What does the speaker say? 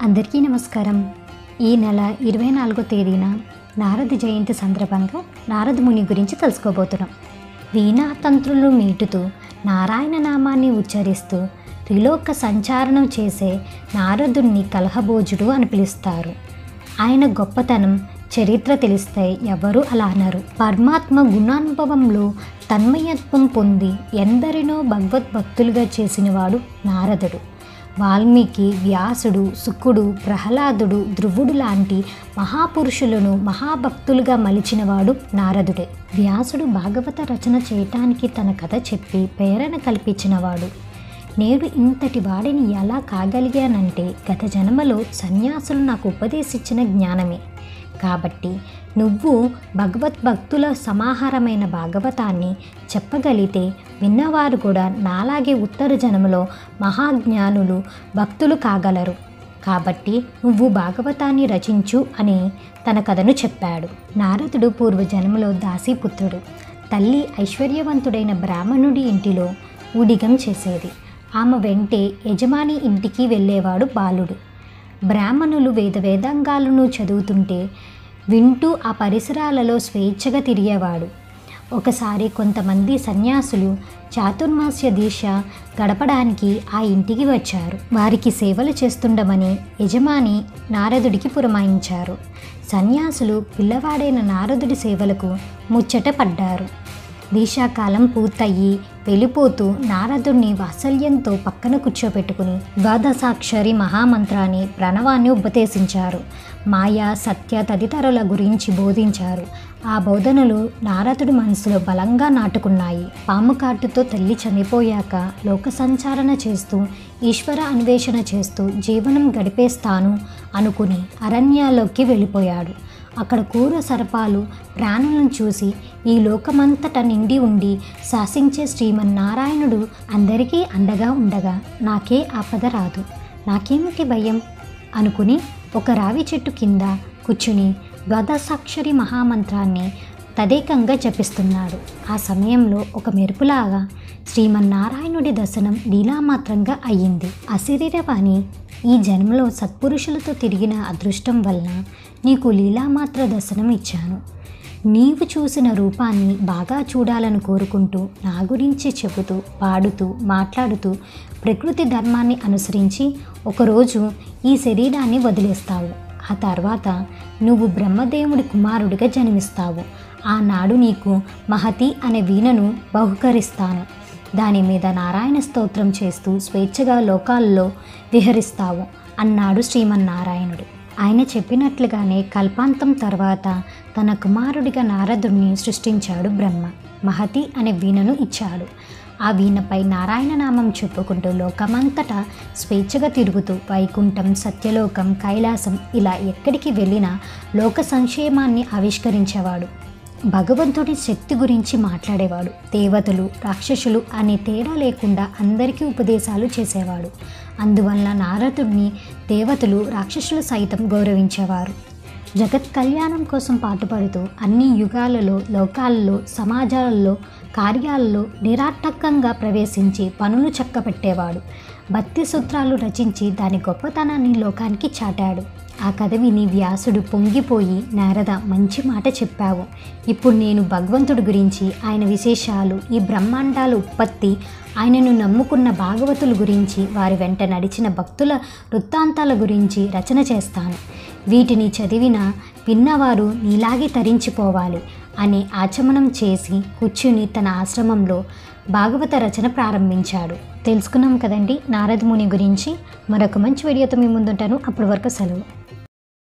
అందరికీ నమస్కారం. ఈ నెల 24వ తేదీన నారద జయంతి సందర్భంగా నారద ముని గురించి తెలుసుకోబోతున్నాం. వీణా తంత్రులు మీటుతూ నారాయణ నామాన్ని ఉచ్చరిస్తూ త్రిలోక సంచారణం చేసే నారదుణ్ణి కలహభోజుడు అని పిలుస్తారు. ఆయన గొప్పతనం చరిత్ర తెలిస్తే ఎవరూ అలా అనరు. పరమాత్మ గుణానుభవంలో తన్మయత్వం పొంది ఎందరినో భగవద్భక్తులుగా చేసినవాడు నారదుడు. వాల్మీకి, వ్యాసుడు, శుకుడు, ప్రహ్లాదుడు, ధ్రువుడు లాంటి మహాపురుషులను మహాభక్తులుగా మలిచినవాడు నారదుడే. వ్యాసుడు భాగవత రచన చేయటానికి తన కథ చెప్పి ప్రేరణ కల్పించినవాడు. నేడు ఇంతటి వాడిని ఎలా కాగలిగానంటే గత జన్మలో సన్యాసులు నాకు ఉపదేశించిన జ్ఞానమే. కాబట్టి నువ్వు భగవద్భక్తుల సమాహారమైన భాగవతాన్ని చెప్పగలిగితే విన్నవారు కూడా నాలాగే ఉత్తర జన్మలో మహాజ్ఞానులు భక్తులు కాగలరు. కాబట్టి నువ్వు భాగవతాన్ని రచించు అని తన కథను చెప్పాడు. నారదుడు పూర్వజన్మలో దాసీపుత్రుడు. తల్లి ఐశ్వర్యవంతుడైన బ్రాహ్మణుడి ఇంటిలో ఊడిగం చేసేది. ఆమె వెంటే యజమాని ఇంటికి వెళ్ళేవాడు బాలుడు. బ్రాహ్మణులు వేదాంగాలను చదువుతుంటే వింటూ ఆ పరిసరాలలో స్వేచ్ఛగా తిరిగేవాడు. ఒకసారి కొంతమంది సన్యాసులు చాతుర్మాస్య దీక్ష గడపడానికి ఆ ఇంటికి వచ్చారు. వారికి సేవలు చేస్తుండమని యజమాని నారదుడికి పురమాయించారు. సన్యాసులు పిల్లవాడైన నారదుడి సేవలకు ముచ్చట పడ్డారు. దీక్షాకాలం పూర్తయి వెళ్ళిపోతూ నారదుడిని వాత్సల్యంతో పక్కన కూర్చోపెట్టుకుని ద్వాదశాక్షరి మహామంత్రాన్ని ప్రణవాన్ని ఉపదేశించారు. మాయ, సత్య తదితరుల గురించి బోధించారు. ఆ బోధనలు నారదుడి మనసులో బలంగా నాటుకున్నాయి. పాము కాటుతో తల్లి చనిపోయాక లోక సంచారణ చేస్తూ ఈశ్వర అన్వేషణ చేస్తూ జీవనం గడిపేస్తాను అనుకుని అరణ్యాల్లోకి వెళ్ళిపోయాడు. అక్కడ క్రూర సర్పాలు ప్రాణులను చూసి ఈ లోకమంతటా నిండి ఉండి శాసించే శ్రీమన్నారాయణుడు అందరికీ అండగా ఉండగా నాకే ఆపద రాదు, నాకేమిటి భయం అనుకుని ఒక రావి చెట్టు కింద కూర్చుని ద్వాదశాక్షరి మహామంత్రాన్ని తదేకంగా జపిస్తున్నాడు. ఆ సమయంలో ఒక మెరుపులాగా శ్రీమన్నారాయణుడి దర్శనం లీలామాత్రంగా అయ్యింది. అశరీరవాణి, ఈ జన్మలో సత్పురుషులతో తిరిగిన అదృష్టం వలన నీకు లీలామాత్ర దర్శనం ఇచ్చాను. నీవు చూసిన రూపాన్ని బాగా చూడాలని కోరుకుంటూ నా గురించి చెబుతూ పాడుతూ మాట్లాడుతూ ప్రకృతి ధర్మాన్ని అనుసరించి ఒకరోజు ఈ శరీరాన్ని వదిలేస్తావు. ఆ తర్వాత నువ్వు బ్రహ్మదేవుడి కుమారుడిగా జన్మిస్తావు. ఆనాడు నీకు మహతి అనే వీణను బహుకరిస్తాను. దాని మీద నారాయణ స్తోత్రం చేస్తూ స్వేచ్ఛగా లోకాల్లో విహరిస్తావు అన్నాడు శ్రీమన్నారాయణుడు. ఆయన చెప్పినట్లుగానే కల్పాంతం తర్వాత తన కుమారుడిగా నారదుడిని సృష్టించాడు బ్రహ్మ. మహతి అనే వీణను ఇచ్చాడు. ఆ వీణపై నారాయణ నామం చెప్పుకుంటూ లోకమంతటా స్వేచ్ఛగా తిరుగుతూ వైకుంఠం, సత్యలోకం, కైలాసం ఇలా ఎక్కడికి వెళ్ళినా లోక సంక్షేమాన్ని ఆవిష్కరించేవాడు. భగవంతుడి శక్తి గురించి మాట్లాడేవాడు. దేవతలు, రాక్షసులు అనే తేడా లేకుండా అందరికీ ఉపదేశాలు చేసేవాడు. అందువల్ల నారదుడిని దేవతలు, రాక్షసులు సైతం గౌరవించేవారు. జగత్ కళ్యాణం కోసం పాటుపడుతూ అన్ని యుగాలలో, లోకాలలో, సమాజాలలో, కార్యాలలో నిరాటంకంగా ప్రవేశించి పనులు చక్కబెట్టేవాడు. భక్తి సూత్రాలు రచించి దాని గొప్పతనాన్ని లోకానికి చాటాడు. ఆ కథ విని వ్యాసుడు పొంగిపోయి, నారద, మంచి మాట చెప్పావు. ఇప్పుడు నేను భగవంతుడి గురించి, ఆయన విశేషాలు, ఈ బ్రహ్మాండాల ఉత్పత్తి, ఆయనను నమ్ముకున్న భాగవతుల గురించి, వారి వెంట నడిచిన భక్తుల వృత్తాంతాల గురించి రచన చేస్తాను. వీటిని చదివిన విన్నవారు నీలాగే తరించిపోవాలి అని ఆచమనం చేసి కూర్చుని తన ఆశ్రమంలో భాగవత రచన ప్రారంభించాడు. తెలుసుకున్నాం కదండి నారద ముని గురించి. మరొక మంచి వీడియోతో మీ ముందుంటాను. అప్పటి వరకు సెలవు.